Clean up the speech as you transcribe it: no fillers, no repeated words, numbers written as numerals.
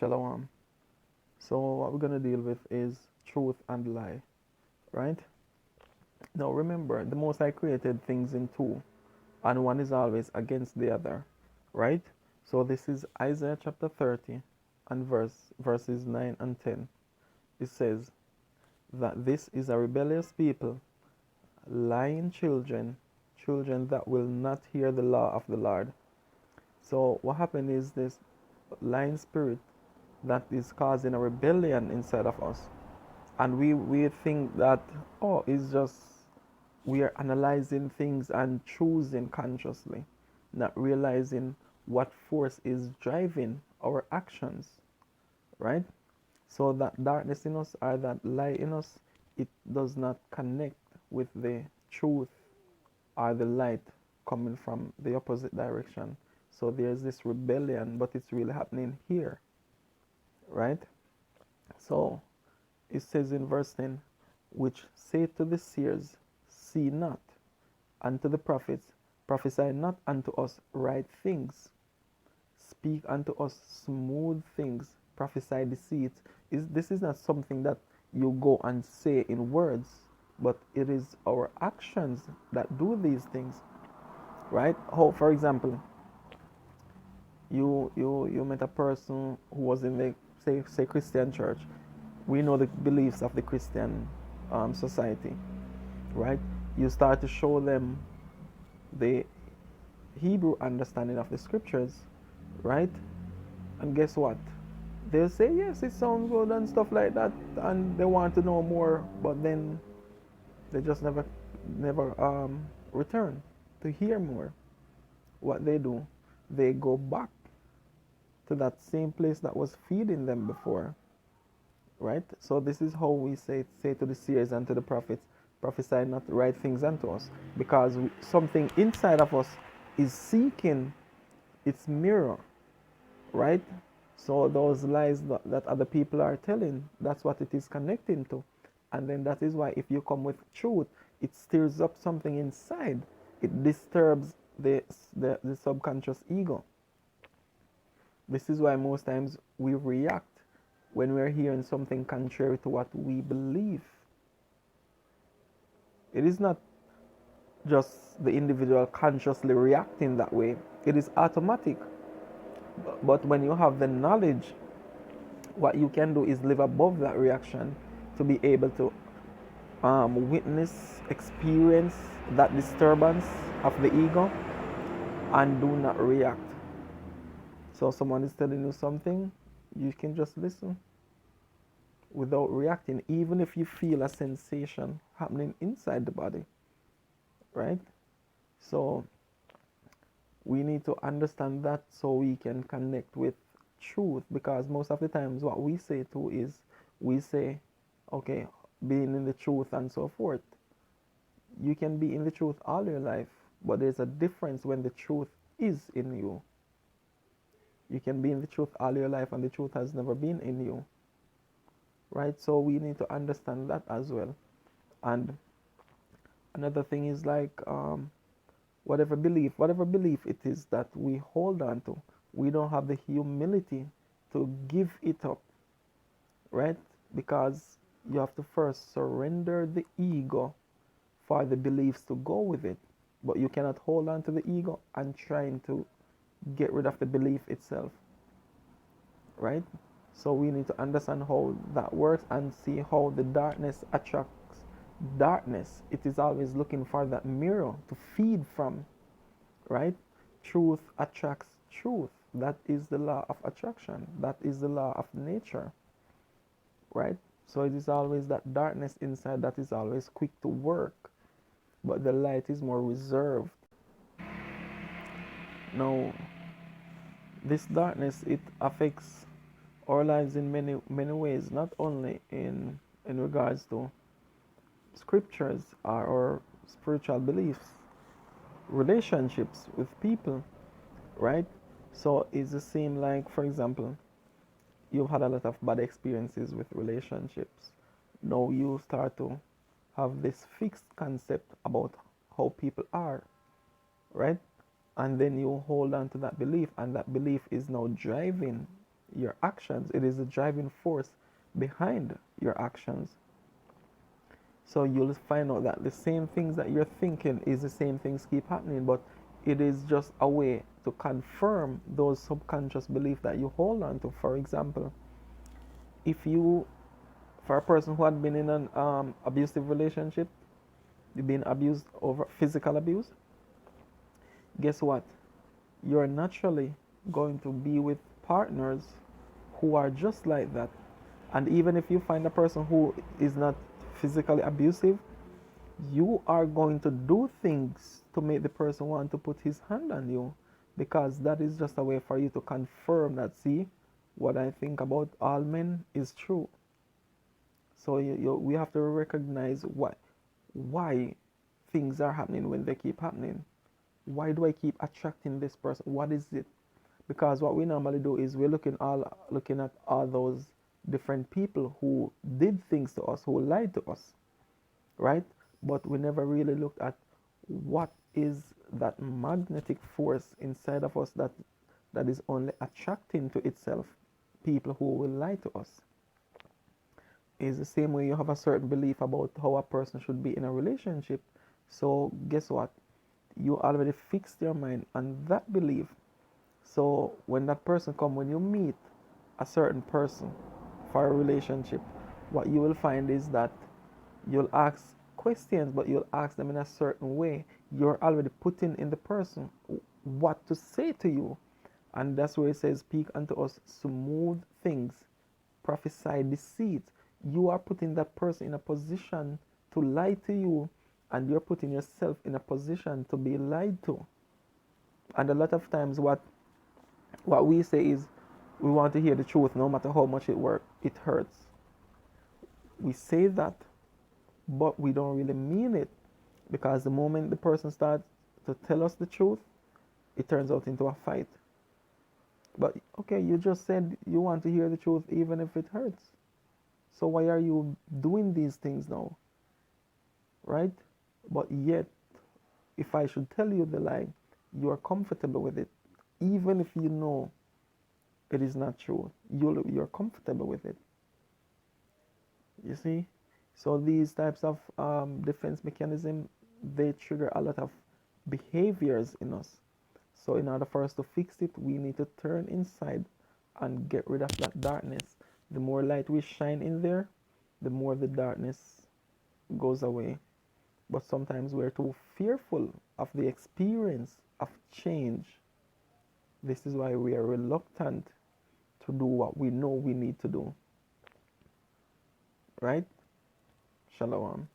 Shalom. So what we're gonna deal with is truth and lie, right? Now remember, the Most High created things in two, and one is always against the other, right? So this is Isaiah chapter 30 and verses 9 and 10. It says that this is a rebellious people, lying children, children that will not hear the law of the Lord. So what happened is this lying spirit that is causing a rebellion inside of us. And we think that, oh, it's just we are analyzing things and choosing consciously, not realizing what force is driving our actions, right? So that darkness in us or that lie in us, it does not connect with the truth or the light coming from the opposite direction. So there's this rebellion, but it's really happening here, right? So it says in verse 10, which say to the seers, see not, and to the prophets, prophesy not unto us right things, speak unto us smooth things, prophesy deceit. This is not something that you go and say in words, but it is our actions that do these things, right? How, for example, you met a person who was in the say Christian church. We know the beliefs of the Christian society, right? You start to show them the Hebrew understanding of the scriptures, right? And guess what? They'll say yes, it sounds good and stuff like that, and they want to know more, but then they just never return to hear more. What they do, they go back to that same place that was feeding them before, right? So this is how we say to the seers and to the prophets, prophesy not the right things unto us, because something inside of us is seeking its mirror, right? So those lies that other people are telling, that's what it is connecting to. And then that is why if you come with truth, it stirs up something inside. It disturbs the subconscious ego. This is why most times we react when we're hearing something contrary to what we believe. It is not just the individual consciously reacting that way, it is automatic. But when you have the knowledge, what you can do is live above that reaction to be able to witness, experience that disturbance of the ego and do not react. So someone is telling you something, you can just listen without reacting, even if you feel a sensation happening inside the body, right? So we need to understand that so we can connect with truth, because most of the times what we say too is we say, okay, being in the truth and so forth. You can be in the truth all your life, but there's a difference when the truth is in you. You can be in the truth all your life and the truth has never been in you, right? So we need to understand that as well. And another thing is like whatever belief it is that we hold on to, we don't have the humility to give it up, right? Because you have to first surrender the ego for the beliefs to go with it. But you cannot hold on to the ego and trying to get rid of the belief itself, right? So we need to understand how that works and see how the darkness attracts darkness. It is always looking for that mirror to feed from, right? Truth attracts truth. That is the law of attraction. That is the law of nature, right? So it is always that darkness inside that is always quick to work, but the light is more reserved. Now, this darkness, it affects our lives in many ways, not only in regards to scriptures or our spiritual beliefs, relationships with people, right? So it's the same, like for example, you've had a lot of bad experiences with relationships. Now you start to have this fixed concept about how people are, right? And then you hold on to that belief, and that belief is now driving your actions. It is the driving force behind your actions. So you'll find out that the same things that you're thinking is the same things keep happening, but it is just a way to confirm those subconscious beliefs that you hold on to. For example, if you, for a person who had been in an abusive relationship, you've been abused over physical abuse, guess what? You're naturally going to be with partners who are just like that. And even if you find a person who is not physically abusive, you are going to do things to make the person want to put his hand on you, because that is just a way for you to confirm that, see, what I think about all men is true. So we have to recognize why things are happening when they keep happening. Why do I keep attracting this person? What is it? Because what we normally do is we're looking at all those different people who did things to us, who lied to us, right? But we never really looked at what is that magnetic force inside of us that is only attracting to itself people who will lie to us. It's the same way you have a certain belief about how a person should be in a relationship. So guess what? You already fixed your mind on that belief. So when that person come, when you meet a certain person for a relationship, what you will find is that you'll ask questions, but you'll ask them in a certain way. You're already putting in the person what to say to you. And that's where it says, speak unto us smooth things, prophesy deceit. You are putting that person in a position to lie to you, and you're putting yourself in a position to be lied to. And a lot of times what we say is we want to hear the truth no matter how much it hurts. We say that, but we don't really mean it, because the moment the person starts to tell us the truth, it turns out into a fight. But okay, you just said you want to hear the truth even if it hurts. So why are you doing these things now? Right? But yet, if I should tell you the lie, you are comfortable with it. Even if you know it is not true, you're comfortable with it. You see? So these types of defense mechanism, they trigger a lot of behaviors in us. So in order for us to fix it, we need to turn inside and get rid of that darkness. The more light we shine in there, the more the darkness goes away. But sometimes we're too fearful of the experience of change. This is why we are reluctant to do what we know we need to do. Right? Shalom.